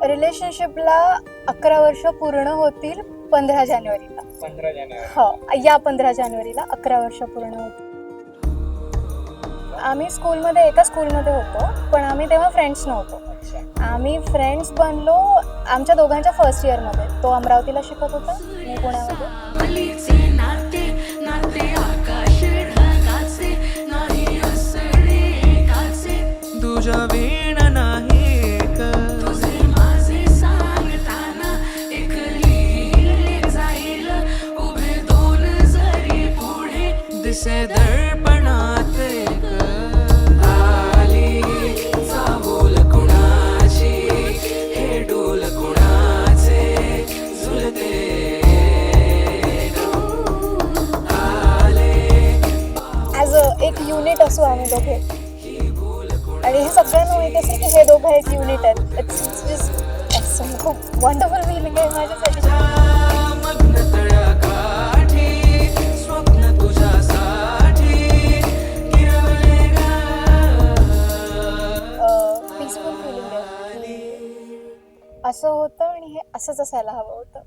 रिलेशनशिपला 11 वर्ष पूर्ण होतील 15 जानेवारीला. 15 जानेवारी. हो, या 15 जानेवारीला 11 वर्ष पूर्ण होतील. आम्ही एका स्कूलमध्ये होतो, पण आम्ही तेव्हा फ्रेंड्स नव्हतो. अच्छा. आम्ही फ्रेंड्स बनलो आमच्या दोघांच्या फर्स्ट इयरमध्ये. तो अमरावतीला शिकत होता, मी पुण्यामध्ये. तुझ्या वीण नाही तुझे माझे सांगताना एक लिहिले जाईल उभे दोन जरी पुढे दिसे दर्पणात एक आली चाहूल कुणाची हे डोल कुणाचे झुलते ॲज एक युनिट असू आम्ही दोघे. आणि हे सगळ्यांना माहिती असेल की हे दोघं एक युनिट आहेत. इट्स जस्ट खूप वंडरफुल फीलिंग आहे माझ्यासाठी. मग्न तळ्याकाठी स्वप्न तुझ्यासाठी गिरवले पीसफुल फीलिंग आहे. असं होतं आणि हे असंच असायला हवं होतं.